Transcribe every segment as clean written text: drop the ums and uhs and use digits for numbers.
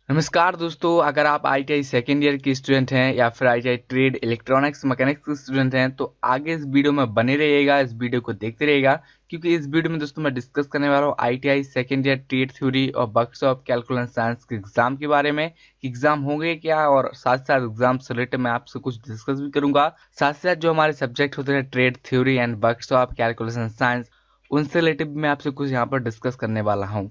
नमस्कार दोस्तों, अगर आप आईटीआई सेकेंड ईयर के स्टूडेंट हैं या फिर आईटीआई ट्रेड इलेक्ट्रॉनिक्स मैकेनिक्स के स्टूडेंट हैं तो आगे इस वीडियो में बने रहिएगा, इस वीडियो को देखते रहिएगा क्योंकि इस वीडियो में दोस्तों मैं डिस्कस करने वाला हूँ ITI second year trade theory और वर्कशॉप कैलकुलस साइंस के एग्जाम के बारे में। एग्जाम होंगे क्या और साथ साथ एग्जाम से रिलेटेड मैं आपसे कुछ डिस्कस भी करूंगा। साथ साथ जो हमारे सब्जेक्ट होते हैं trade theory and workshop calculus science, उनसे रिलेटेड मैं आपसे कुछ यहाँ पर डिस्कस करने वाला हूँ।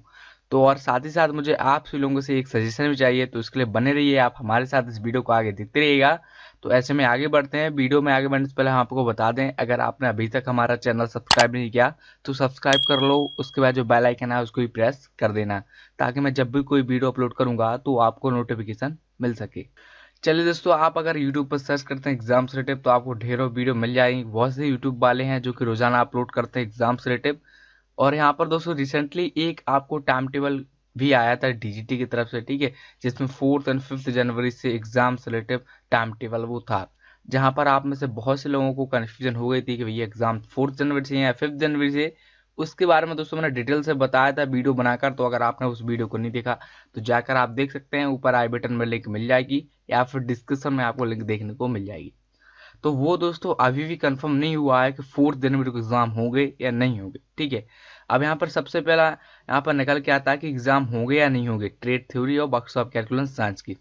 तो और साथ ही साथ मुझे आप सभी लोगों से एक सजेशन भी चाहिए, तो इसके लिए बने रहिए, आप हमारे साथ इस वीडियो को आगे देखते रहिएगा। तो ऐसे में आगे बढ़ते हैं। वीडियो में आगे बढ़ने से पहले हम आपको बता दें, अगर आपने अभी तक हमारा चैनल सब्सक्राइब नहीं किया तो सब्सक्राइब कर लो, उसके बाद जो बेल आइकन है उसको भी प्रेस कर देना ताकि मैं जब भी कोई वीडियो अपलोड करूंगा तो आपको नोटिफिकेशन मिल सके। चलिए दोस्तों, आप अगर YouTube पर सर्च करते हैं एग्जाम से रिलेटेड तो आपको ढेरों वीडियो मिल जाएंगे। बहुत से YouTube वाले हैं जो कि रोजाना अपलोड करते हैं एग्जाम से रिलेटेड। और यहाँ पर दोस्तों रिसेंटली एक आपको टाइम टेबल भी आया था डीजीटी की तरफ से, ठीक है, जिसमें 4 एंड 5 जनवरी से एग्जाम से रिलेटेड टाइम टेबल वो था। जहाँ पर आप में से बहुत से लोगों को कन्फ्यूजन हो गई थी कि भैया एग्जाम 4 जनवरी से या 5 जनवरी से। उसके बारे में दोस्तों मैंने डिटेल से बताया था वीडियो बनाकर, तो अगर आपने उस वीडियो को नहीं देखा तो जाकर आप देख सकते हैं, ऊपर आई बटन में लिंक मिल जाएगी या फिर डिस्क्रिप्शन में आपको लिंक देखने को मिल जाएगी। तो वो दोस्तों अभी भी कंफर्म नहीं हुआ है कि 4 जनवरी को एग्जाम होंगे या नहीं होंगे, ठीक है। अब यहाँ पर सबसे पहला यहाँ पर निकल के आता है कि एग्जाम होंगे या नहीं होंगे ट्रेड थ्योरी और वर्कशॉप कैलकुलस साइंस की।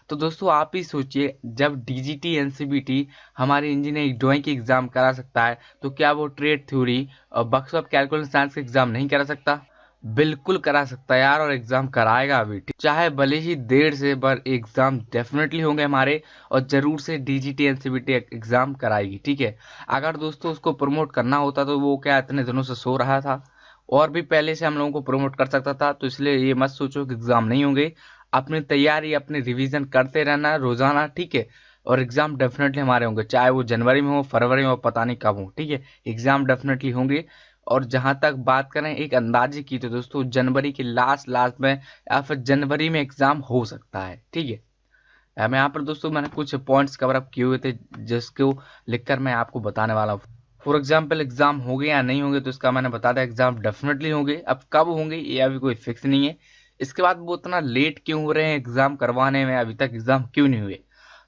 तो दोस्तों आप ही सोचिए, जब डीजीटी एनसीबीटी हमारे इंजीनियरिंग ड्राइंग की एग्जाम करा सकता है तो क्या वो ट्रेड थ्योरी और वर्कशॉप कैलकुलस साइंस का एग्जाम नहीं करा सकता? बिल्कुल करा सकता है यार, और एग्जाम कराएगा अभी, चाहे भले ही देर से, पर एग्जाम डेफिनेटली होंगे हमारे। और जरूर से डीजीटी एनसीबीटी एग्जाम कराएगी, ठीक है। अगर दोस्तों उसको प्रमोट करना होता तो वो क्या इतने दिनों से सो रहा था? और भी पहले से हम लोगों को प्रमोट कर सकता था। तो इसलिए ये मत सोचो कि एग्जाम नहीं होंगे। अपनी तैयारी अपनी रिवीजन करते रहना रोजाना, ठीक है। और एग्जाम डेफिनेटली हमारे होंगे, चाहे वो जनवरी में हो, फरवरी में हो, पता नहीं कब हो, ठीक है। एग्जाम डेफिनेटली होंगे। और जहां तक बात करें एक अंदाजे की तो दोस्तों जनवरी के लास्ट लास्ट में या फिर जनवरी में एग्जाम हो सकता है, ठीक है। मैं यहाँ पर दोस्तों मैंने कुछ पॉइंट्स कवर अप किए हुए थे जिसको लिखकर मैं आपको बताने वाला हूँ। फॉर एग्जाम्पल एग्जाम होंगे या नहीं होंगे तो इसका मैंने बता दिया, एग्जाम डेफिनेटली होंगे। अब कब होंगे ये अभी कोई फिक्स नहीं है। इसके बाद वो इतना लेट क्यों हो रहे हैं एग्जाम करवाने में, अभी तक एग्जाम क्यों नहीं हुए?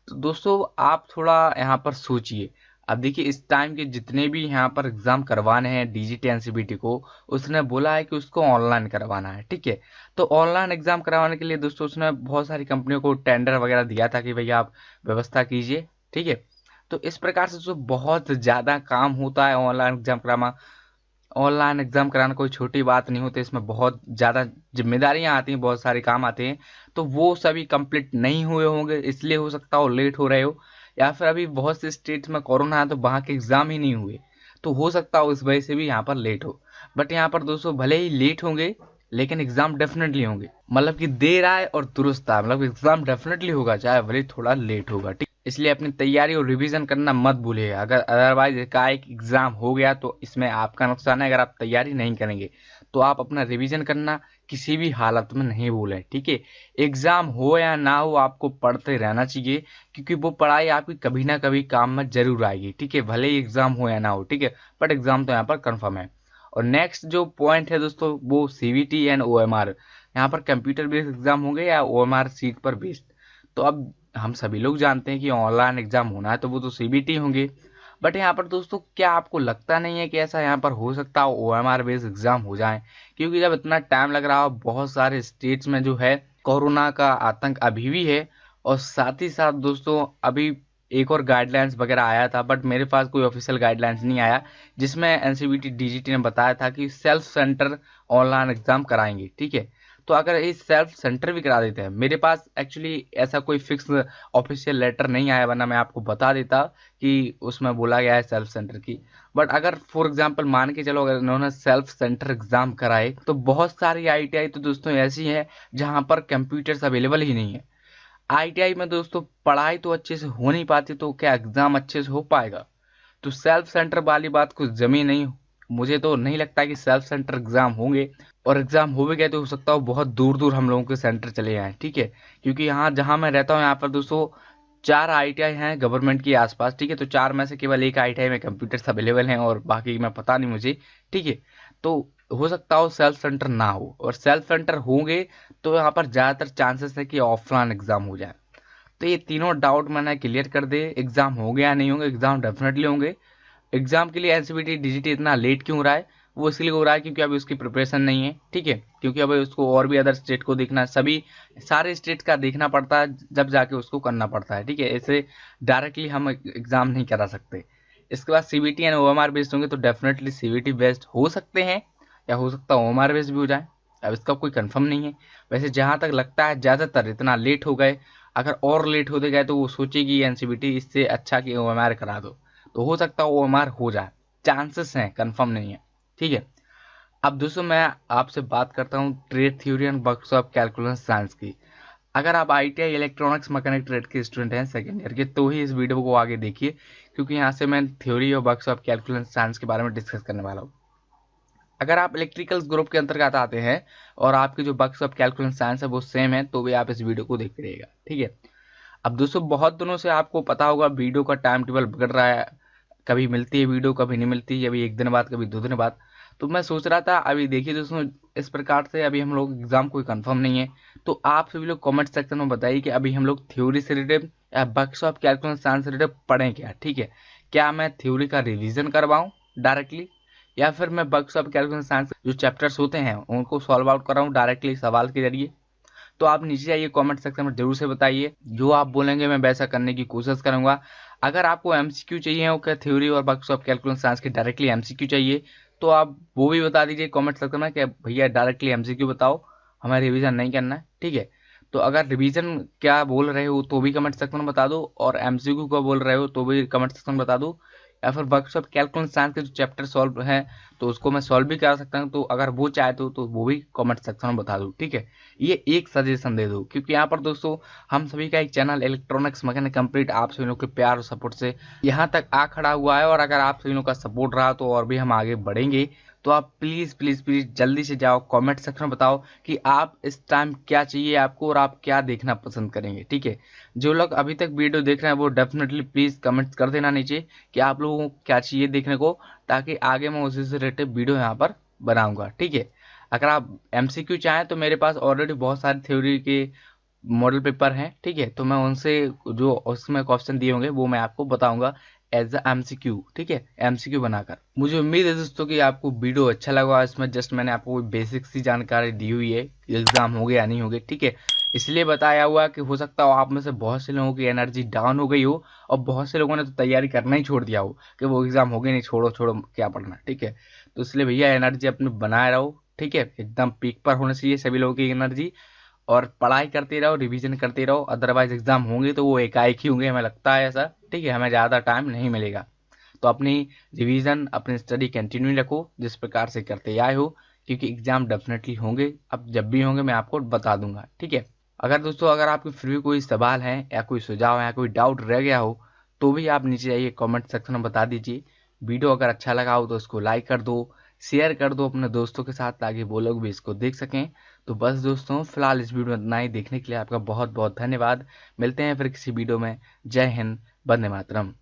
तो दोस्तों आप थोड़ा यहाँ पर सोचिए। अब देखिए, इस टाइम के जितने भी यहाँ पर एग्जाम करवाने हैं डीजीटी एनसीबीटी को, उसने बोला है कि उसको ऑनलाइन करवाना है, ठीक है। तो ऑनलाइन एग्जाम करवाने के लिए दोस्तों उसने बहुत सारी कंपनियों को टेंडर वगैरह दिया था कि भैया आप व्यवस्था कीजिए, ठीक है। तो इस प्रकार से जो बहुत ज्यादा काम होता है ऑनलाइन एग्जाम कराना, ऑनलाइन एग्जाम कराना कोई छोटी बात नहीं होती, इसमें बहुत ज़्यादा जिम्मेदारियां आती हैं, बहुत सारे काम आते हैं। तो वो सभी कंप्लीट नहीं हुए होंगे, इसलिए हो सकता हो लेट हो रहे हो। या फिर अभी बहुत से स्टेट्स में कोरोना है तो वहाँ के एग्जाम ही नहीं हुए, तो हो सकता हो इस वजह से भी यहाँ पर लेट हो। बट यहाँ पर दोस्तों भले ही लेट होंगे लेकिन एग्जाम डेफिनेटली होंगे। मतलब कि देर आए और दुरुस्त आए, मतलब एग्जाम डेफिनेटली होगा चाहे भले ही थोड़ा लेट होगा, ठीक। इसलिए अपनी तैयारी और रिवीजन करना मत भूलिएगा। अगर अदरवाइज एकाएक एग्जाम हो गया तो इसमें आपका नुकसान है। अगर आप तैयारी नहीं करेंगे तो आप अपना रिवीजन करना किसी भी हालत में नहीं भूलें, ठीक है। एग्जाम हो या ना हो आपको पढ़ते रहना चाहिए, क्योंकि वो पढ़ाई आपकी कभी ना कभी काम में जरूर आएगी, ठीक है, भले ही एग्जाम हो या ना हो, ठीक है। बट एग्जाम तो यहाँ पर कंफर्म है। और नेक्स्ट जो पॉइंट है दोस्तों वो सीवीटी एंड ओएमआर, यहाँ पर कंप्यूटर बेस्ड एग्जाम होंगे या ओएमआर सीट पर बेस्ड। तो अब हम सभी लोग जानते हैं कि ऑनलाइन एग्जाम होना है तो वो तो सीबीटी होंगे। बट यहाँ पर दोस्तों क्या आपको लगता नहीं है कि ऐसा यहाँ पर हो सकता है ओएमआर बेस्ड एग्जाम हो जाए? क्योंकि जब इतना टाइम लग रहा हो, बहुत सारे स्टेट्स में जो है कोरोना का आतंक अभी भी है। और साथ ही साथ दोस्तों अभी एक और गाइडलाइंस वगैरह आया था, बट मेरे पास कोई ऑफिशियल गाइडलाइंस नहीं आया, जिसमें एनसीबीटी डीजीटी ने बताया था कि सेल्फ सेंटर ऑनलाइन एग्जाम कराएंगे, ठीक है। तो अगर ये सेल्फ सेंटर भी करा देते हैं, मेरे पास एक्चुअली ऐसा कोई फिक्स ऑफिशियल लेटर नहीं आया, वरना मैं आपको बता देता कि उसमें बोला गया है सेल्फ सेंटर की। बट अगर फॉर एग्जांपल मान के चलो, अगर इन्होंने सेल्फ सेंटर एग्जाम कराए तो बहुत सारी आईटीआई तो दोस्तों ऐसी है जहां पर कंप्यूटर्स अवेलेबल ही नहीं है। आईटीआई में दोस्तों पढ़ाई तो अच्छे से हो नहीं पाती, तो क्या एग्जाम अच्छे से हो पाएगा? तो सेल्फ सेंटर वाली बात कुछ जमी नहीं। मुझे तो नहीं लगता कि सेल्फ सेंटर एग्जाम होंगे। और एग्जाम हो भी गए तो हो सकता हो बहुत दूर दूर हम लोगों के सेंटर चले जाएं, ठीक है। क्योंकि यहाँ जहाँ मैं रहता हूँ यहाँ पर दोस्तों 4 आईटीआई हैं गवर्नमेंट के आसपास, ठीक है। तो 4 में से केवल एक आईटीआई में कंप्यूटर्स अवेलेबल हैं और बाकी में पता नहीं मुझे, ठीक है। तो हो सकता हो सेल्फ सेंटर ना हो, और सेल्फ सेंटर होंगे तो यहाँ पर ज़्यादातर चांसेस है कि ऑफलाइन एग्जाम हो जाए। तो ये तीनों डाउट मैंने क्लियर कर दे, एग्जाम होंगे या नहीं होंगे, एग्जाम डेफिनेटली होंगे। एग्जाम के लिए एनसीईआरटी डीजीटी इतना लेट क्यों हो रहा है, वो इसलिए हो रहा है क्योंकि अभी उसकी प्रिपरेशन नहीं है, ठीक है, क्योंकि अभी उसको और भी अदर स्टेट को देखना, सभी सारे स्टेट का देखना पड़ता है, जब जाके उसको करना पड़ता है, ठीक है। ऐसे डायरेक्टली हम एग्जाम नहीं करा सकते। इसके बाद सीबीटी एंड ओएमआर बेस्ड होंगे, तो डेफिनेटली सीबीटी बेस्ड हो सकते हैं, या हो सकता है ओएमआर बेस्ड भी हो जाए, अब इसका कोई कंफर्म नहीं है। वैसे जहां तक लगता है ज़्यादातर इतना लेट हो गए, अगर और लेट होते गए तो वो सोचेगी एनसीईआरटी इससे अच्छा कि ओएमआर करा दो, तो हो सकता है ओएमआर हो जाए, चांसेस हैं, कंफर्म नहीं है, ठीक है। अब दोस्तों मैं आपसे बात करता हूँ trade theory and workshop calculus science की। अगर आप आईटीआई इलेक्ट्रॉनिक्स मैकेनिक ट्रेड के स्टूडेंट हैं सेकेंड ईयर के, तो ही इस वीडियो को आगे देखिए, क्योंकि यहाँ से मैं थ्योरी और वर्कशॉप कैलकुलस साइंस के बारे में डिस्कस करने वाला हूँ। अगर आप इलेक्ट्रिकल्स ग्रुप के अंतर्गत आते हैं और आपकी जो वर्कशॉप कैलकुलस साइंस है वो सेम है, तो भी आप इस वीडियो को देखते रहिएगा, ठीक है। अब दोस्तों बहुत दिनों से आपको पता होगा वीडियो का टाइम टेबल बिगड़ रहा है, कभी मिलती है वीडियो, कभी नहीं मिलती, कभी एक दिन बाद, कभी 2 दिन बाद। तो मैं सोच रहा था, अभी देखिए दोस्तों, इस प्रकार से अभी हम लोग एग्जाम कोई कंफर्म नहीं है, तो आप सभी लोग कमेंट सेक्शन में बताइए कि अभी हम लोग थ्योरी से रिलेटेड या वर्कशॉप कैलकुलस साइंस से रिलेटेड पढ़ें क्या, ठीक है। क्या मैं थ्योरी का रिविजन करवाऊँ डायरेक्टली, या फिर मैं वर्कशॉप कैलकुलस साइंस जो चैप्टर्स होते हैं उनको सॉल्व आउट कराऊँ डायरेक्टली सवाल के जरिए। तो आप नीचे आइए कमेंट सेक्शन में जरूर से बताइए, जो आप बोलेंगे मैं वैसा करने की कोशिश करूंगा। अगर आपको एमसीक्यू चाहिए हो क्या थ्योरी और वर्कशॉप कैलकुलस साइंस की डायरेक्टली एमसीक्यू चाहिए, तो आप वो भी बता दीजिए कमेंट सेक्शन में कि भैया डायरेक्टली एमसीक्यू बताओ, हमें रिवीजन नहीं करना है, ठीक है। तो अगर रिवीजन क्या बोल रहे हो तो भी कमेंट सेक्शन में बता दो, और एमसीक्यू क्या बोल रहे हो तो भी कमेंट सेक्शन में बता दो, या फिर वर्कशॉप कैलकुलस साइंस के जो चैप्टर सॉल्व है तो उसको मैं सॉल्व भी करा सकता हूँ, तो अगर वो चाहे तो वो भी कमेंट सेक्शन में बता दो, ठीक है। ये एक सजेशन दे दो, क्योंकि यहाँ पर दोस्तों हम सभी का एक चैनल इलेक्ट्रॉनिक्स मैकेनिक कंप्लीट आप सभी लोग के प्यार और सपोर्ट से यहाँ तक आ खड़ा हुआ है, और अगर आप सभी लोग का सपोर्ट रहा तो और भी हम आगे बढ़ेंगे। तो आप प्लीज प्लीज प्लीज जल्दी से जाओ कमेंट सेक्शन में बताओ कि आप इस टाइम क्या चाहिए आपको और आप क्या देखना पसंद करेंगे, ठीक है। जो लोग अभी तक वीडियो देख रहे हैं वो डेफिनेटली प्लीज कमेंट कर देना नीचे कि आप लोगों को क्या चाहिए देखने को, ताकि आगे मैं उसी से रिलेटेड वीडियो यहाँ पर बनाऊंगा, ठीक है। अगर आप एमसीक्यू चाहें तो मेरे पास ऑलरेडी बहुत सारे थ्योरी के मॉडल पेपर हैं, ठीक है, तो मैं उनसे जो उसमें क्वेश्चन दिए होंगे वो मैं आपको बताऊंगा एज अ एमसीक्यू, ठीक है, एमसीक्यू बनाकर। मुझे उम्मीद है दोस्तों कि आपको वीडियो अच्छा लगा, इसमें जस्ट मैंने आपको बेसिक सी जानकारी दी हुई है, एग्जाम हो गया या नहीं हो गया, ठीक है। इसलिए बताया हुआ कि हो सकता हो आप में से बहुत से लोगों की एनर्जी डाउन हो गई हो, और बहुत से लोगों ने तो तैयारी करना ही छोड़ दिया हो कि वो एग्जाम हो गया, नहीं छोड़ो छोड़ो क्या पढ़ना, ठीक है। तो इसलिए भैया एनर्जी अपने बनाए रहो, ठीक है, एकदम पीक पर होना चाहिए सभी लोगों की एनर्जी, और पढ़ाई करते रहो, रिवीजन करते रहो, अदरवाइज एग्जाम होंगे तो वो एकाएक ही होंगे, हमें लगता है ऐसा, ठीक है, हमें ज़्यादा टाइम नहीं मिलेगा। तो अपनी रिवीजन अपनी स्टडी कंटिन्यू रखो जिस प्रकार से करते आए हो, क्योंकि एग्जाम डेफिनेटली होंगे, अब जब भी होंगे मैं आपको बता दूंगा, ठीक है। अगर दोस्तों अगर आपके फिर भी कोई सवाल है या कोई सुझाव है या कोई डाउट रह गया हो, तो भी आप नीचे जाइए कमेंट सेक्शन में बता दीजिए। वीडियो अगर अच्छा लगा हो तो उसको लाइक कर दो, शेयर कर दो अपने दोस्तों के साथ, ताकि वो लोग भी इसको देख सकें। तो बस दोस्तों फिलहाल इस वीडियो में इतना ही, देखने के लिए आपका बहुत बहुत धन्यवाद। मिलते हैं फिर किसी वीडियो में। जय हिंद, वंदे मातरम।